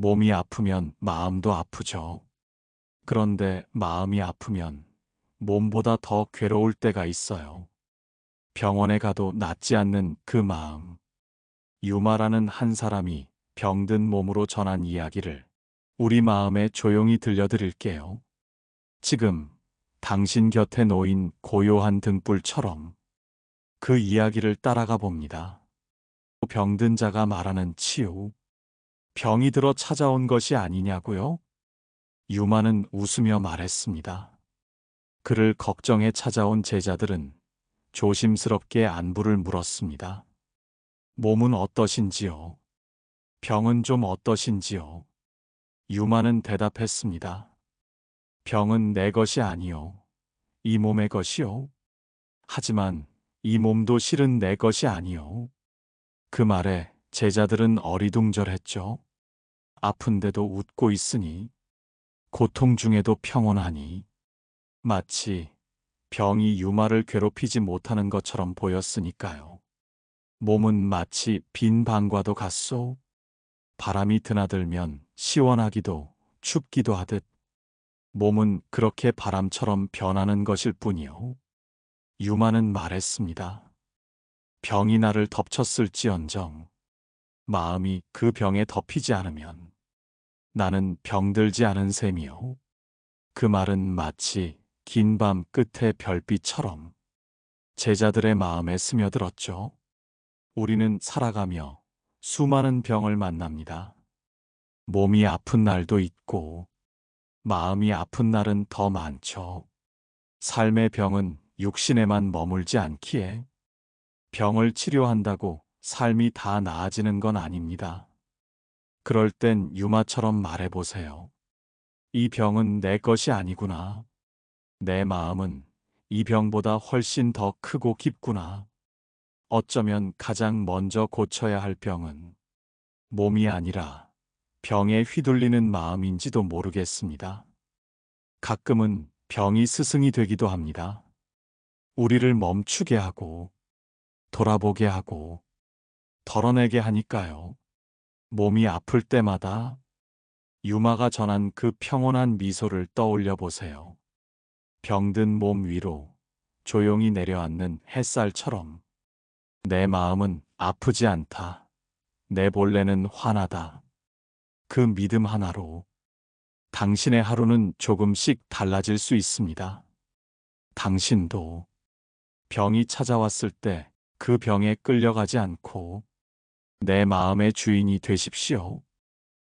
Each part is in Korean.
몸이 아프면 마음도 아프죠. 그런데 마음이 아프면 몸보다 더 괴로울 때가 있어요. 병원에 가도 낫지 않는 그 마음. 유마라는 한 사람이 병든 몸으로 전한 이야기를 우리 마음에 조용히 들려드릴게요. 지금 당신 곁에 놓인 고요한 등불처럼 그 이야기를 따라가 봅니다. 병든 자가 말하는 치유. 병이 들어 찾아온 것이 아니냐고요? 유마는 웃으며 말했습니다. 그를 걱정해 찾아온 제자들은 조심스럽게 안부를 물었습니다. 몸은 어떠신지요? 병은 좀 어떠신지요? 유마는 대답했습니다. 병은 내 것이 아니요. 이 몸의 것이요. 하지만 이 몸도 실은 내 것이 아니요. 그 말에 제자들은 어리둥절했죠. 아픈데도 웃고 있으니, 고통 중에도 평온하니, 마치 병이 유마를 괴롭히지 못하는 것처럼 보였으니까요. 몸은 마치 빈 방과도 같소. 바람이 드나들면 시원하기도 춥기도 하듯 몸은 그렇게 바람처럼 변하는 것일 뿐이요. 유마는 말했습니다. 병이 나를 덮쳤을지언정 마음이 그 병에 덮이지 않으면 나는 병들지 않은 셈이요. 그 말은 마치 긴 밤 끝의 별빛처럼 제자들의 마음에 스며들었죠. 우리는 살아가며 수많은 병을 만납니다. 몸이 아픈 날도 있고 마음이 아픈 날은 더 많죠. 삶의 병은 육신에만 머물지 않기에 병을 치료한다고 삶이 다 나아지는 건 아닙니다. 그럴 땐 유마처럼 말해보세요. 이 병은 내 것이 아니구나. 내 마음은 이 병보다 훨씬 더 크고 깊구나. 어쩌면 가장 먼저 고쳐야 할 병은 몸이 아니라 병에 휘둘리는 마음인지도 모르겠습니다. 가끔은 병이 스승이 되기도 합니다. 우리를 멈추게 하고 돌아보게 하고 덜어내게 하니까요. 몸이 아플 때마다 유마가 전한 그 평온한 미소를 떠올려 보세요. 병든 몸 위로 조용히 내려앉는 햇살처럼 내 마음은 아프지 않다. 내 본래는 환하다. 그 믿음 하나로 당신의 하루는 조금씩 달라질 수 있습니다. 당신도 병이 찾아왔을 때 그 병에 끌려가지 않고 내 마음의 주인이 되십시오.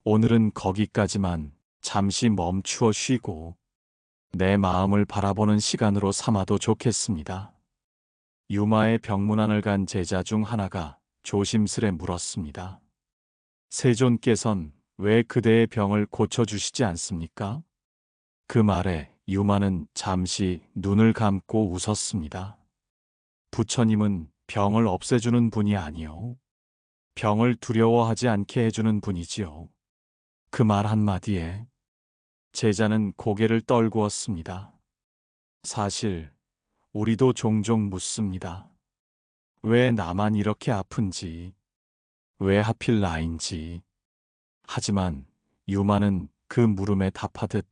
오늘은 거기까지만 잠시 멈추어 쉬고 내 마음을 바라보는 시간으로 삼아도 좋겠습니다. 유마의 병문안을 간 제자 중 하나가 조심스레 물었습니다. 세존께선 왜 그대의 병을 고쳐주시지 않습니까? 그 말에 유마는 잠시 눈을 감고 웃었습니다. 부처님은 병을 없애주는 분이 아니요. 병을 두려워하지 않게 해주는 분이지요. 그 말 한마디에 제자는 고개를 떨구었습니다. 사실 우리도 종종 묻습니다. 왜 나만 이렇게 아픈지, 왜 하필 나인지. 하지만 유마는 그 물음에 답하듯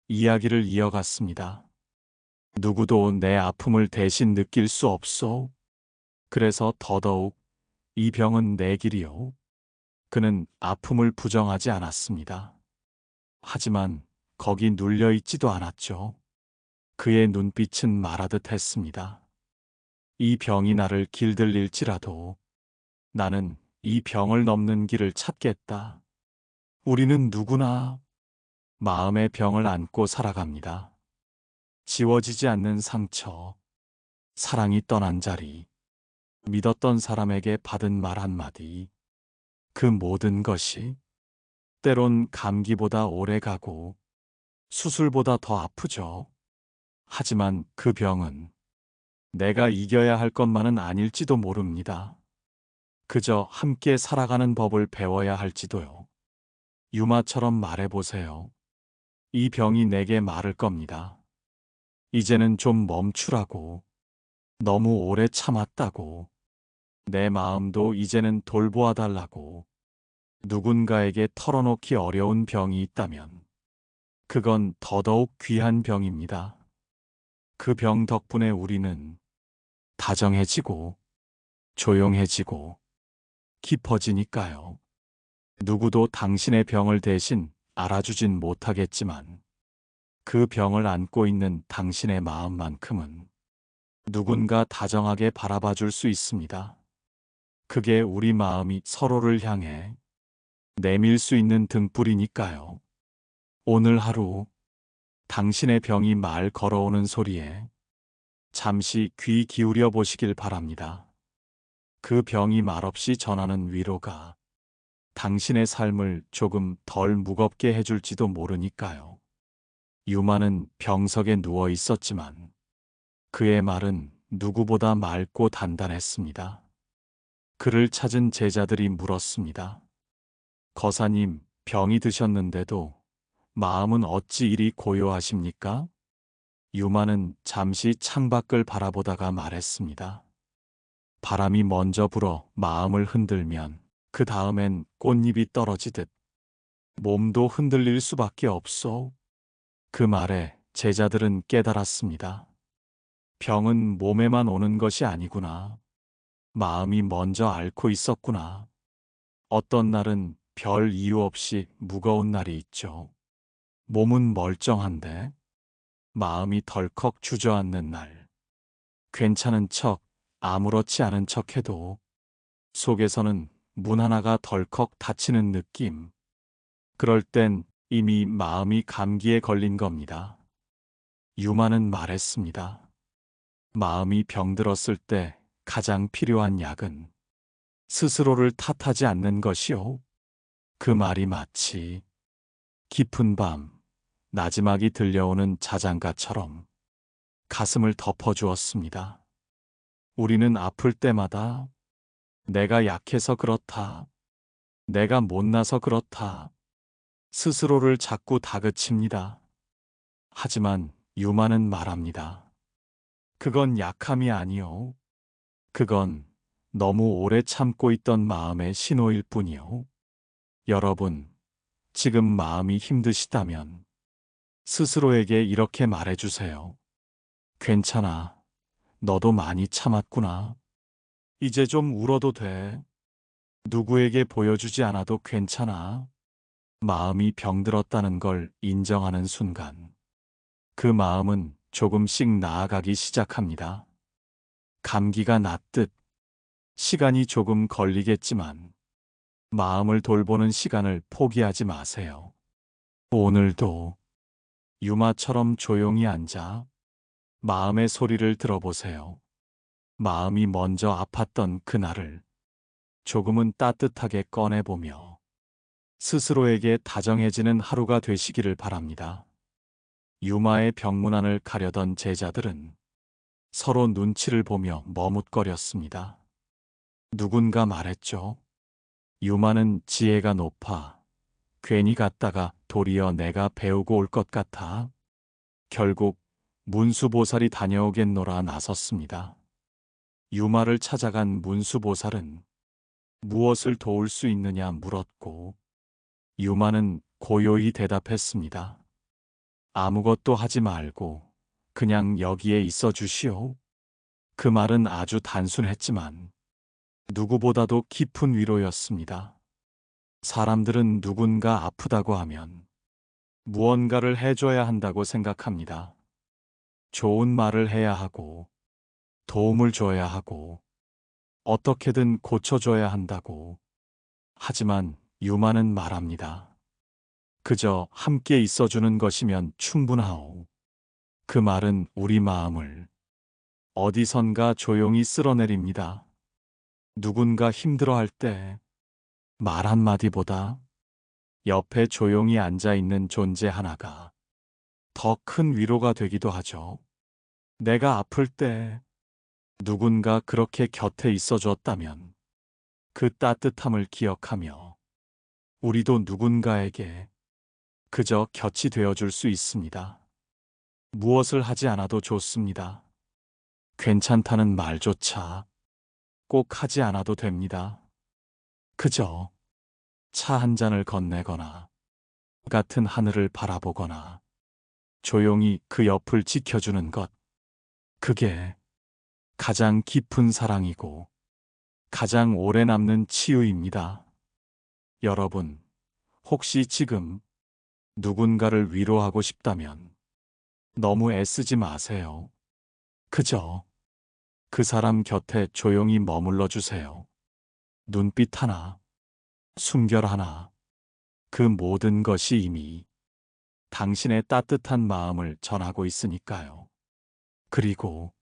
이야기를 이어갔습니다. 누구도 내 아픔을 대신 느낄 수 없소. 그래서 더더욱 이 병은 내 길이요. 그는 아픔을 부정하지 않았습니다. 하지만 거기 눌려있지도 않았죠. 그의 눈빛은 말하듯 했습니다. 이 병이 나를 길들일지라도 나는 이 병을 넘는 길을 찾겠다. 우리는 누구나 마음의 병을 안고 살아갑니다. 지워지지 않는 상처, 사랑이 떠난 자리, 믿었던 사람에게 받은 말 한마디, 그 모든 것이 때론 감기보다 오래 가고 수술보다 더 아프죠. 하지만 그 병은 내가 이겨야 할 것만은 아닐지도 모릅니다. 그저 함께 살아가는 법을 배워야 할지도요. 유마처럼 말해보세요. 이 병이 내게 말을 겁니다. 이제는 좀 멈추라고. 너무 오래 참았다고. 내 마음도 이제는 돌보아 달라고. 누군가에게 털어놓기 어려운 병이 있다면 그건 더더욱 귀한 병입니다. 그 병 덕분에 우리는 다정해지고 조용해지고 깊어지니까요. 누구도 당신의 병을 대신 알아주진 못하겠지만 그 병을 안고 있는 당신의 마음만큼은 누군가 다정하게 바라봐 줄 수 있습니다. 그게 우리 마음이 서로를 향해 내밀 수 있는 등불이니까요. 오늘 하루 당신의 병이 말 걸어오는 소리에 잠시 귀 기울여 보시길 바랍니다. 그 병이 말없이 전하는 위로가 당신의 삶을 조금 덜 무겁게 해줄지도 모르니까요. 유마는 병석에 누워 있었지만 그의 말은 누구보다 맑고 단단했습니다. 그를 찾은 제자들이 물었습니다. 거사님, 병이 드셨는데도 마음은 어찌 이리 고요하십니까? 유마는 잠시 창밖을 바라보다가 말했습니다. 바람이 먼저 불어 마음을 흔들면 그 다음엔 꽃잎이 떨어지듯 몸도 흔들릴 수밖에 없소. 그 말에 제자들은 깨달았습니다. 병은 몸에만 오는 것이 아니구나. 마음이 먼저 앓고 있었구나. 어떤 날은 별 이유 없이 무거운 날이 있죠. 몸은 멀쩡한데 마음이 덜컥 주저앉는 날. 괜찮은 척, 아무렇지 않은 척 해도 속에서는 문 하나가 덜컥 닫히는 느낌. 그럴 땐 이미 마음이 감기에 걸린 겁니다. 유마는 말했습니다. 마음이 병들었을 때 가장 필요한 약은 스스로를 탓하지 않는 것이요. 그 말이 마치 깊은 밤, 나지막이 들려오는 자장가처럼 가슴을 덮어주었습니다. 우리는 아플 때마다 내가 약해서 그렇다. 내가 못나서 그렇다. 스스로를 자꾸 다그칩니다. 하지만 유마는 말합니다. 그건 약함이 아니요. 그건 너무 오래 참고 있던 마음의 신호일 뿐이요. 여러분, 지금 마음이 힘드시다면 스스로에게 이렇게 말해주세요. 괜찮아. 너도 많이 참았구나. 이제 좀 울어도 돼. 누구에게 보여주지 않아도 괜찮아. 마음이 병들었다는 걸 인정하는 순간 그 마음은 조금씩 나아가기 시작합니다. 감기가 낫듯 시간이 조금 걸리겠지만 마음을 돌보는 시간을 포기하지 마세요. 오늘도 유마처럼 조용히 앉아 마음의 소리를 들어보세요. 마음이 먼저 아팠던 그날을 조금은 따뜻하게 꺼내보며 스스로에게 다정해지는 하루가 되시기를 바랍니다. 유마의 병문안을 가려던 제자들은 서로 눈치를 보며 머뭇거렸습니다. 누군가 말했죠. 유마는 지혜가 높아. 괜히 갔다가 도리어 내가 배우고 올 것 같아. 결국 문수보살이 다녀오겠노라 나섰습니다. 유마를 찾아간 문수보살은 무엇을 도울 수 있느냐 물었고 유마는 고요히 대답했습니다. 아무것도 하지 말고 그냥 여기에 있어 주시오. 그 말은 아주 단순했지만 누구보다도 깊은 위로였습니다. 사람들은 누군가 아프다고 하면 무언가를 해줘야 한다고 생각합니다. 좋은 말을 해야 하고 도움을 줘야 하고 어떻게든 고쳐줘야 한다고. 하지만 유마는 말합니다. 그저 함께 있어주는 것이면 충분하오. 그 말은 우리 마음을 어디선가 조용히 쓸어내립니다. 누군가 힘들어할 때 말 한마디보다 옆에 조용히 앉아있는 존재 하나가 더 큰 위로가 되기도 하죠. 내가 아플 때 누군가 그렇게 곁에 있어 줬다면 그 따뜻함을 기억하며 우리도 누군가에게 그저 곁이 되어줄 수 있습니다. 무엇을 하지 않아도 좋습니다. 괜찮다는 말조차 꼭 하지 않아도 됩니다. 그저 차 한 잔을 건네거나 같은 하늘을 바라보거나 조용히 그 옆을 지켜주는 것. 그게 가장 깊은 사랑이고 가장 오래 남는 치유입니다. 여러분, 혹시 지금 누군가를 위로하고 싶다면 너무 애쓰지 마세요. 그저 그 사람 곁에 조용히 머물러 주세요. 눈빛 하나, 숨결 하나, 그 모든 것이 이미 당신의 따뜻한 마음을 전하고 있으니까요. 그리고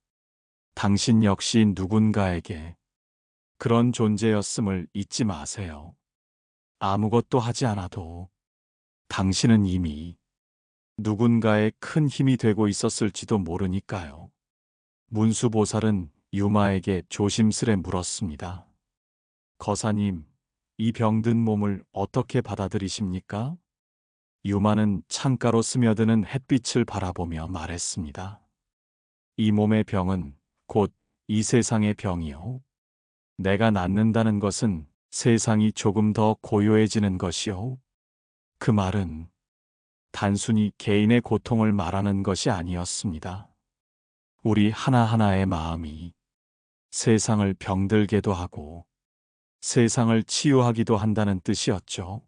당신 역시 누군가에게 그런 존재였음을 잊지 마세요. 아무것도 하지 않아도 당신은 이미 누군가의 큰 힘이 되고 있었을지도 모르니까요. 문수보살은 유마에게 조심스레 물었습니다. 거사님, 이 병든 몸을 어떻게 받아들이십니까? 유마는 창가로 스며드는 햇빛을 바라보며 말했습니다. 이 몸의 병은 곧 이 세상의 병이요. 내가 낫는다는 것은 세상이 조금 더 고요해지는 것이요. 그 말은 단순히 개인의 고통을 말하는 것이 아니었습니다. 우리 하나하나의 마음이 세상을 병들게도 하고 세상을 치유하기도 한다는 뜻이었죠.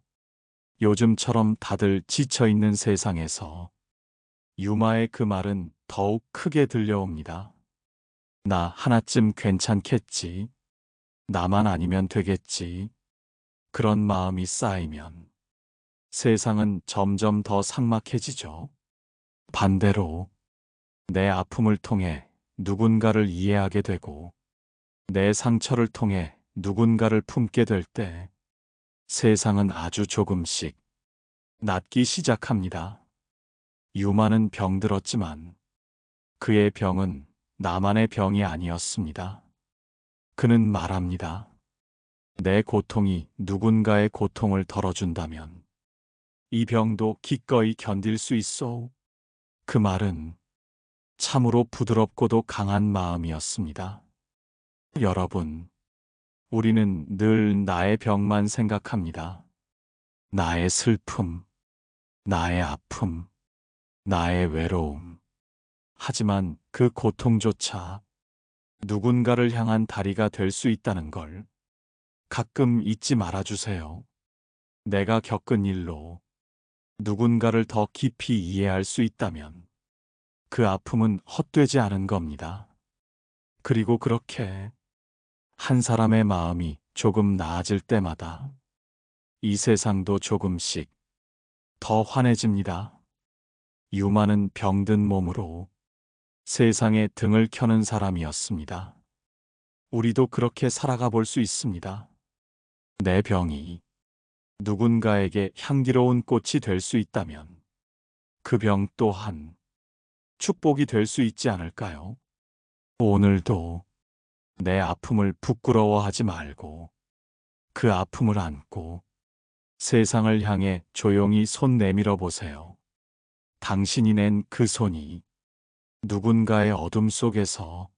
요즘처럼 다들 지쳐있는 세상에서 유마의 그 말은 더욱 크게 들려옵니다. 나 하나쯤 괜찮겠지. 나만 아니면 되겠지. 그런 마음이 쌓이면 세상은 점점 더 삭막해지죠. 반대로 내 아픔을 통해 누군가를 이해하게 되고 내 상처를 통해 누군가를 품게 될 때 세상은 아주 조금씩 낫기 시작합니다. 유마는 병들었지만 그의 병은 나만의 병이 아니었습니다. 그는 말합니다. 내 고통이 누군가의 고통을 덜어준다면 이 병도 기꺼이 견딜 수 있어. 그 말은 참으로 부드럽고도 강한 마음이었습니다. 여러분, 우리는 늘 나의 병만 생각합니다. 나의 슬픔, 나의 아픔, 나의 외로움. 하지만 그 고통조차 누군가를 향한 다리가 될 수 있다는 걸 가끔 잊지 말아주세요. 내가 겪은 일로 누군가를 더 깊이 이해할 수 있다면 그 아픔은 헛되지 않은 겁니다. 그리고 그렇게 한 사람의 마음이 조금 나아질 때마다 이 세상도 조금씩 더 환해집니다. 유마는 병든 몸으로 세상에 등을 켜는 사람이었습니다. 우리도 그렇게 살아가 볼 수 있습니다. 내 병이 누군가에게 향기로운 꽃이 될 수 있다면 그 병 또한 축복이 될 수 있지 않을까요? 오늘도 내 아픔을 부끄러워하지 말고 그 아픔을 안고 세상을 향해 조용히 손 내밀어 보세요. 당신이 낸 그 손이 누군가의 어둠 속에서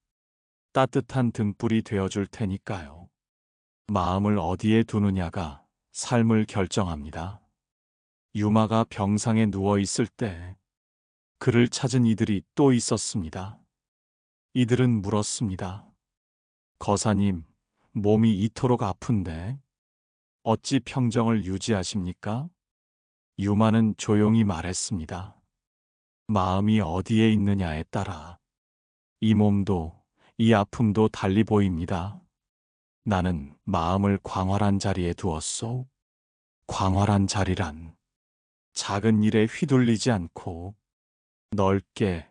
따뜻한 등불이 되어줄 테니까요. 마음을 어디에 두느냐가 삶을 결정합니다. 유마가 병상에 누워 있을 때 그를 찾은 이들이 또 있었습니다. 이들은 물었습니다. 거사님, 몸이 이토록 아픈데 어찌 평정을 유지하십니까? 유마는 조용히 말했습니다. 마음이 어디에 있느냐에 따라 이 몸도 이 아픔도 달리 보입니다. 나는 마음을 광활한 자리에 두었소. 광활한 자리란 작은 일에 휘둘리지 않고 넓게,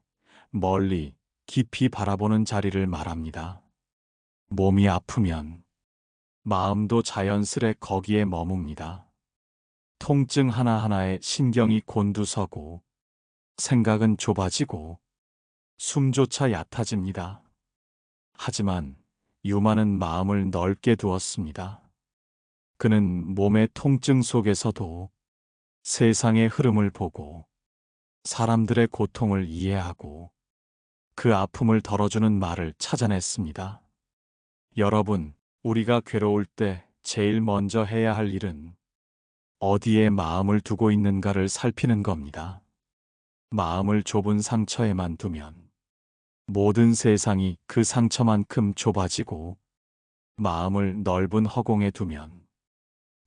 멀리, 깊이 바라보는 자리를 말합니다. 몸이 아프면 마음도 자연스레 거기에 머뭅니다. 통증 하나하나에 신경이 곤두서고 생각은 좁아지고 숨조차 얕아집니다. 하지만 유마는 마음을 넓게 두었습니다. 그는 몸의 통증 속에서도 세상의 흐름을 보고 사람들의 고통을 이해하고 그 아픔을 덜어주는 말을 찾아냈습니다. 여러분, 우리가 괴로울 때 제일 먼저 해야 할 일은 어디에 마음을 두고 있는가를 살피는 겁니다. 마음을 좁은 상처에만 두면 모든 세상이 그 상처만큼 좁아지고, 마음을 넓은 허공에 두면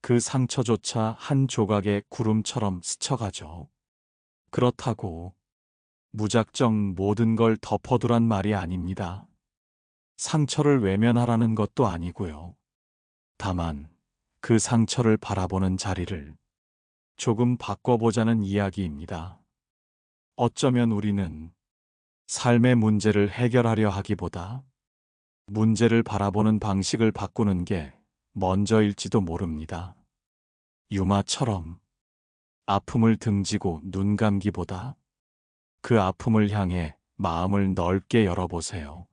그 상처조차 한 조각의 구름처럼 스쳐가죠. 그렇다고 무작정 모든 걸 덮어두란 말이 아닙니다. 상처를 외면하라는 것도 아니고요. 다만 그 상처를 바라보는 자리를 조금 바꿔보자는 이야기입니다. 어쩌면 우리는 삶의 문제를 해결하려 하기보다 문제를 바라보는 방식을 바꾸는 게 먼저일지도 모릅니다. 유마처럼 아픔을 등지고 눈 감기보다 그 아픔을 향해 마음을 넓게 열어보세요.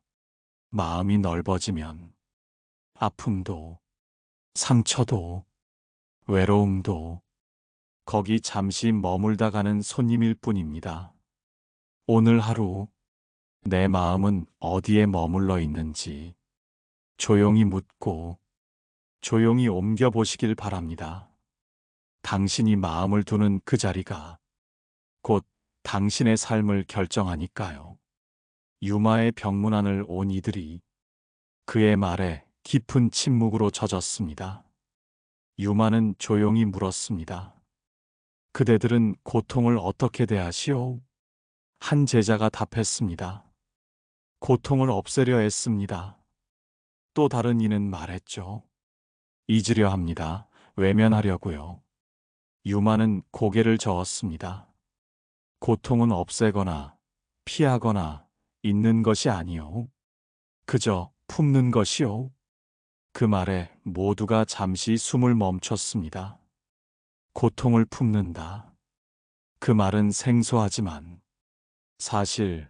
마음이 넓어지면 아픔도, 상처도, 외로움도 거기 잠시 머물다 가는 손님일 뿐입니다. 오늘 하루 내 마음은 어디에 머물러 있는지 조용히 묻고 조용히 옮겨보시길 바랍니다. 당신이 마음을 두는 그 자리가 곧 당신의 삶을 결정하니까요. 유마의 병문 안을 온 이들이 그의 말에 깊은 침묵으로 젖었습니다. 유마는 조용히 물었습니다. 그대들은 고통을 어떻게 대하시오? 한 제자가 답했습니다. 고통을 없애려 했습니다. 또 다른 이는 말했죠. 잊으려 합니다. 외면하려고요. 유마는 고개를 저었습니다. 고통은 없애거나 피하거나 잊는 것이 아니요. 그저 품는 것이요. 그 말에 모두가 잠시 숨을 멈췄습니다. 고통을 품는다. 그 말은 생소하지만 사실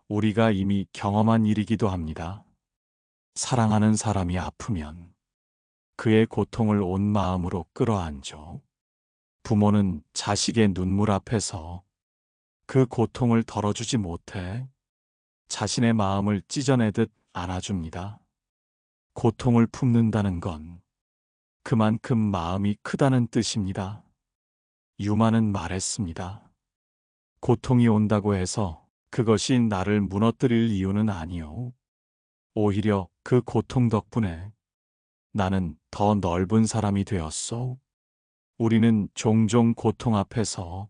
우리가 이미 경험한 일이기도 합니다. 사랑하는 사람이 아프면 그의 고통을 온 마음으로 끌어안죠. 부모는 자식의 눈물 앞에서 그 고통을 덜어주지 못해 자신의 마음을 찢어내듯 안아줍니다. 고통을 품는다는 건 그만큼 마음이 크다는 뜻입니다. 유마는 말했습니다. 고통이 온다고 해서 그것이 나를 무너뜨릴 이유는 아니요. 오히려 그 고통 덕분에 나는 더 넓은 사람이 되었소. 우리는 종종 고통 앞에서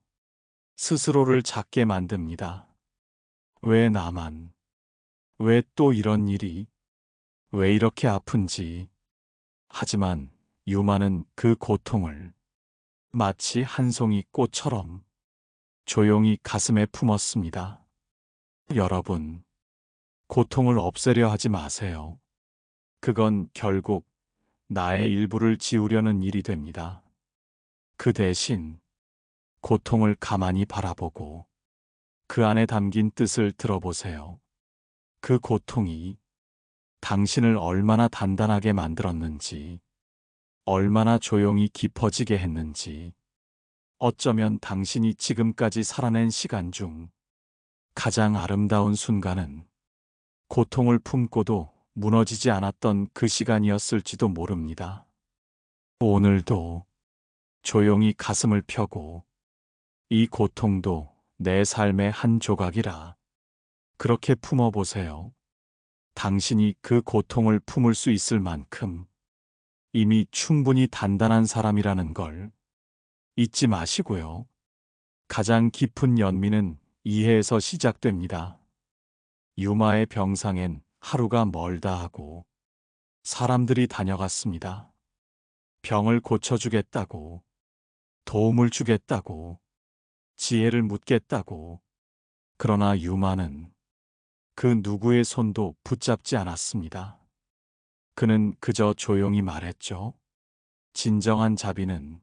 스스로를 작게 만듭니다. 왜 나만? 왜 또 이런 일이? 왜 이렇게 아픈지. 하지만 유마는 그 고통을 마치 한 송이 꽃처럼 조용히 가슴에 품었습니다. 여러분, 고통을 없애려 하지 마세요. 그건 결국 나의 일부를 지우려는 일이 됩니다. 그 대신 고통을 가만히 바라보고 그 안에 담긴 뜻을 들어보세요. 그 고통이 당신을 얼마나 단단하게 만들었는지, 얼마나 조용히 깊어지게 했는지, 어쩌면 당신이 지금까지 살아낸 시간 중 가장 아름다운 순간은 고통을 품고도 무너지지 않았던 그 시간이었을지도 모릅니다. 오늘도 조용히 가슴을 펴고 이 고통도 내 삶의 한 조각이라 그렇게 품어보세요. 당신이 그 고통을 품을 수 있을 만큼 이미 충분히 단단한 사람이라는 걸 잊지 마시고요. 가장 깊은 연민은 이해에서 시작됩니다. 유마의 병상엔 하루가 멀다 하고 사람들이 다녀갔습니다. 병을 고쳐주겠다고, 도움을 주겠다고, 지혜를 묻겠다고. 그러나 유마는 그 누구의 손도 붙잡지 않았습니다. 그는 그저 조용히 말했죠. 진정한 자비는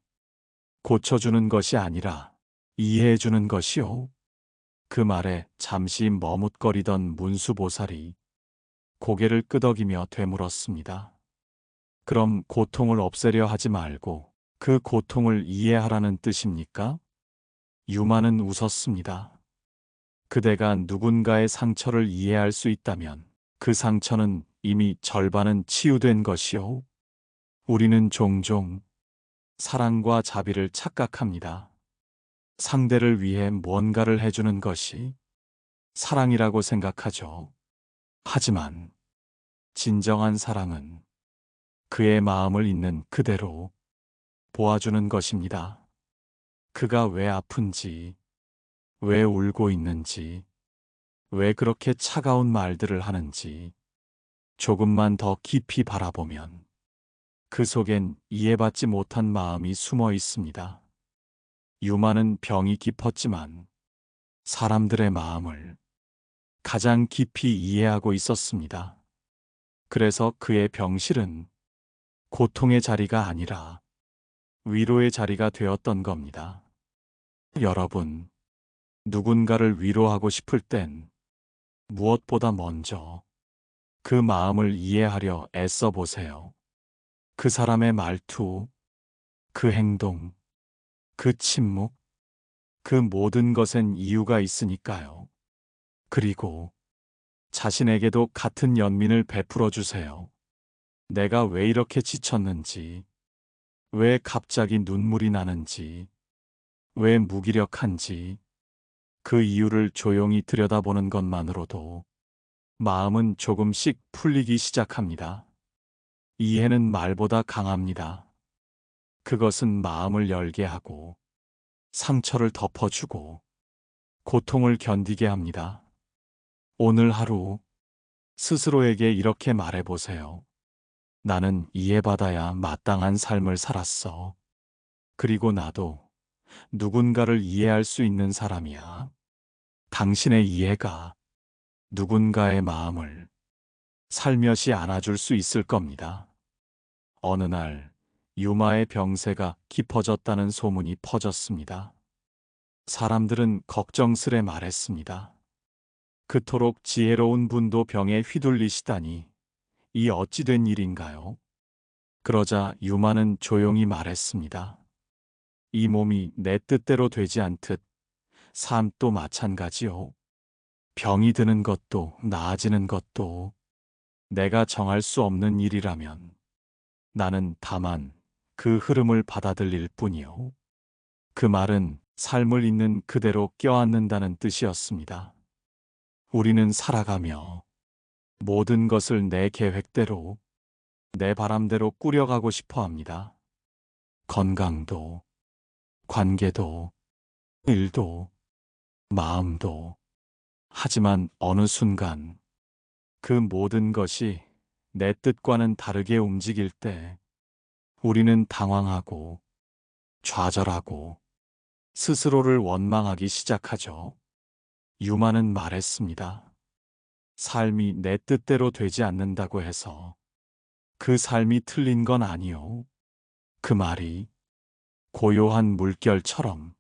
고쳐주는 것이 아니라 이해해주는 것이요. 그 말에 잠시 머뭇거리던 문수보살이 고개를 끄덕이며 되물었습니다. 그럼 고통을 없애려 하지 말고 그 고통을 이해하라는 뜻입니까? 유마는 웃었습니다. 그대가 누군가의 상처를 이해할 수 있다면 그 상처는 이미 절반은 치유된 것이요. 우리는 종종 사랑과 자비를 착각합니다. 상대를 위해 무언가를 해주는 것이 사랑이라고 생각하죠. 하지만 진정한 사랑은 그의 마음을 있는 그대로 보아주는 것입니다. 그가 왜 아픈지, 왜 울고 있는지, 왜 그렇게 차가운 말들을 하는지 조금만 더 깊이 바라보면 그 속엔 이해받지 못한 마음이 숨어 있습니다. 유마는 병이 깊었지만 사람들의 마음을 가장 깊이 이해하고 있었습니다. 그래서 그의 병실은 고통의 자리가 아니라 위로의 자리가 되었던 겁니다. 여러분, 누군가를 위로하고 싶을 땐 무엇보다 먼저 그 마음을 이해하려 애써 보세요. 그 사람의 말투, 그 행동, 그 침묵, 그 모든 것엔 이유가 있으니까요. 그리고 자신에게도 같은 연민을 베풀어 주세요. 내가 왜 이렇게 지쳤는지, 왜 갑자기 눈물이 나는지, 왜 무기력한지, 그 이유를 조용히 들여다보는 것만으로도 마음은 조금씩 풀리기 시작합니다. 이해는 말보다 강합니다. 그것은 마음을 열게 하고 상처를 덮어주고 고통을 견디게 합니다. 오늘 하루 스스로에게 이렇게 말해보세요. 나는 이해받아야 마땅한 삶을 살았어. 그리고 나도 누군가를 이해할 수 있는 사람이야. 당신의 이해가 누군가의 마음을 살며시 안아줄 수 있을 겁니다. 어느 날 유마의 병세가 깊어졌다는 소문이 퍼졌습니다. 사람들은 걱정스레 말했습니다. 그토록 지혜로운 분도 병에 휘둘리시다니 이 어찌 된 일인가요? 그러자 유마는 조용히 말했습니다. 이 몸이 내 뜻대로 되지 않듯 삶도 마찬가지요. 병이 드는 것도 나아지는 것도 내가 정할 수 없는 일이라면 나는 다만 그 흐름을 받아들일 뿐이요. 그 말은 삶을 있는 그대로 껴안는다는 뜻이었습니다. 우리는 살아가며 모든 것을 내 계획대로, 내 바람대로 꾸려가고 싶어 합니다. 건강도, 관계도, 일도, 마음도. 하지만 어느 순간 그 모든 것이 내 뜻과는 다르게 움직일 때 우리는 당황하고 좌절하고 스스로를 원망하기 시작하죠. 유마는 말했습니다. 삶이 내 뜻대로 되지 않는다고 해서 그 삶이 틀린 건 아니요. 그 말이 고요한 물결처럼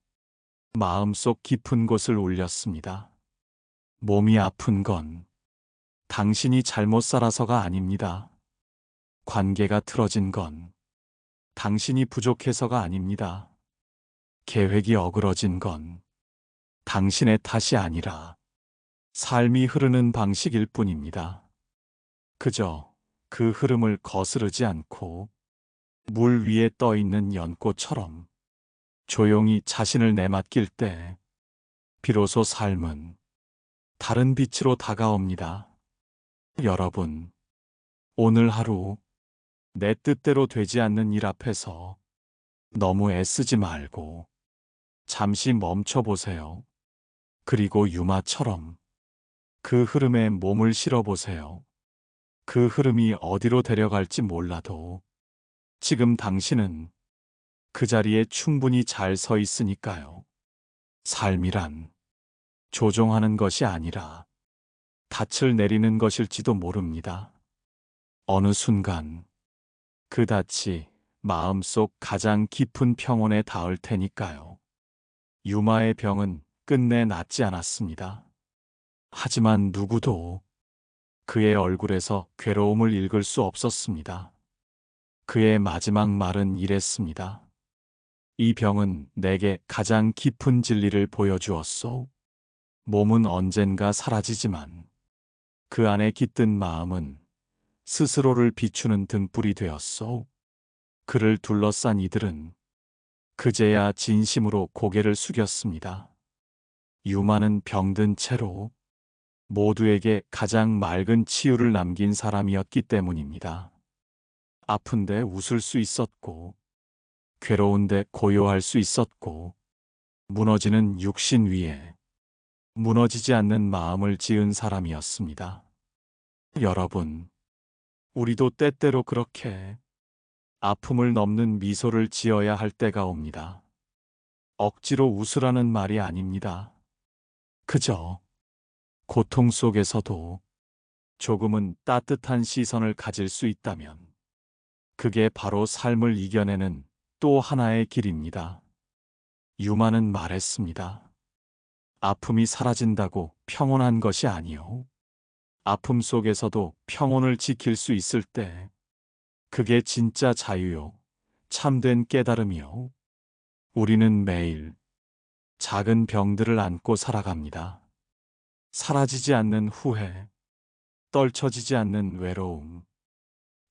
마음속 깊은 곳을 울렸습니다. 몸이 아픈 건 당신이 잘못 살아서가 아닙니다. 관계가 틀어진 건 당신이 부족해서가 아닙니다. 계획이 어그러진 건 당신의 탓이 아니라 삶이 흐르는 방식일 뿐입니다. 그저 그 흐름을 거스르지 않고 물 위에 떠 있는 연꽃처럼 조용히 자신을 내맡길 때 비로소 삶은 다른 빛으로 다가옵니다. 여러분, 오늘 하루 내 뜻대로 되지 않는 일 앞에서 너무 애쓰지 말고 잠시 멈춰 보세요. 그리고 유마처럼 그 흐름에 몸을 실어 보세요. 그 흐름이 어디로 데려갈지 몰라도 지금 당신은 그 자리에 충분히 잘 서 있으니까요. 삶이란 조종하는 것이 아니라 닻을 내리는 것일지도 모릅니다. 어느 순간 그 닻이 마음속 가장 깊은 평온에 닿을 테니까요. 유마의 병은 끝내 낫지 않았습니다. 하지만 누구도 그의 얼굴에서 괴로움을 읽을 수 없었습니다. 그의 마지막 말은 이랬습니다. 이 병은 내게 가장 깊은 진리를 보여주었소. 몸은 언젠가 사라지지만 그 안에 깃든 마음은 스스로를 비추는 등불이 되었소. 그를 둘러싼 이들은 그제야 진심으로 고개를 숙였습니다. 유마는 병든 채로 모두에게 가장 맑은 치유를 남긴 사람이었기 때문입니다. 아픈데 웃을 수 있었고, 괴로운데 고요할 수 있었고, 무너지는 육신 위에 무너지지 않는 마음을 지은 사람이었습니다. 여러분, 우리도 때때로 그렇게 아픔을 넘는 미소를 지어야 할 때가 옵니다. 억지로 웃으라는 말이 아닙니다. 그저 고통 속에서도 조금은 따뜻한 시선을 가질 수 있다면 그게 바로 삶을 이겨내는 또 하나의 길입니다. 유마는 말했습니다. 아픔이 사라진다고 평온한 것이 아니요. 아픔 속에서도 평온을 지킬 수 있을 때 그게 진짜 자유요. 참된 깨달음이요. 우리는 매일 작은 병들을 안고 살아갑니다. 사라지지 않는 후회, 떨쳐지지 않는 외로움,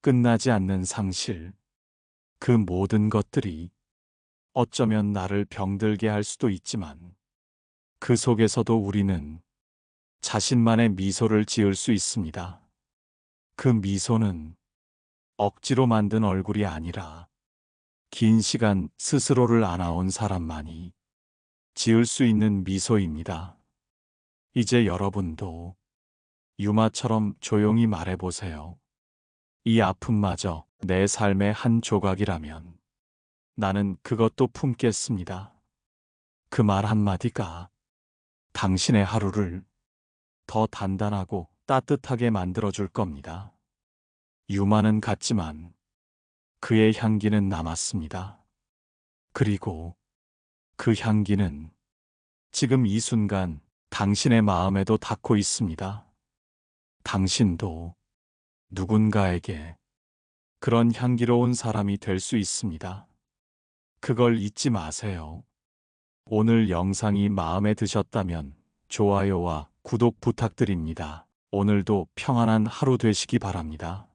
끝나지 않는 상실, 그 모든 것들이 어쩌면 나를 병들게 할 수도 있지만 그 속에서도 우리는 자신만의 미소를 지을 수 있습니다. 그 미소는 억지로 만든 얼굴이 아니라 긴 시간 스스로를 안아온 사람만이 지을 수 있는 미소입니다. 이제 여러분도 유마처럼 조용히 말해보세요. 이 아픔마저 내 삶의 한 조각이라면 나는 그것도 품겠습니다. 그 말 한마디가 당신의 하루를 더 단단하고 따뜻하게 만들어줄 겁니다. 유마는 갔지만 그의 향기는 남았습니다. 그리고 그 향기는 지금 이 순간 당신의 마음에도 닿고 있습니다. 당신도 누군가에게 그런 향기로운 사람이 될 수 있습니다. 그걸 잊지 마세요. 오늘 영상이 마음에 드셨다면 좋아요와 구독 부탁드립니다. 오늘도 평안한 하루 되시기 바랍니다.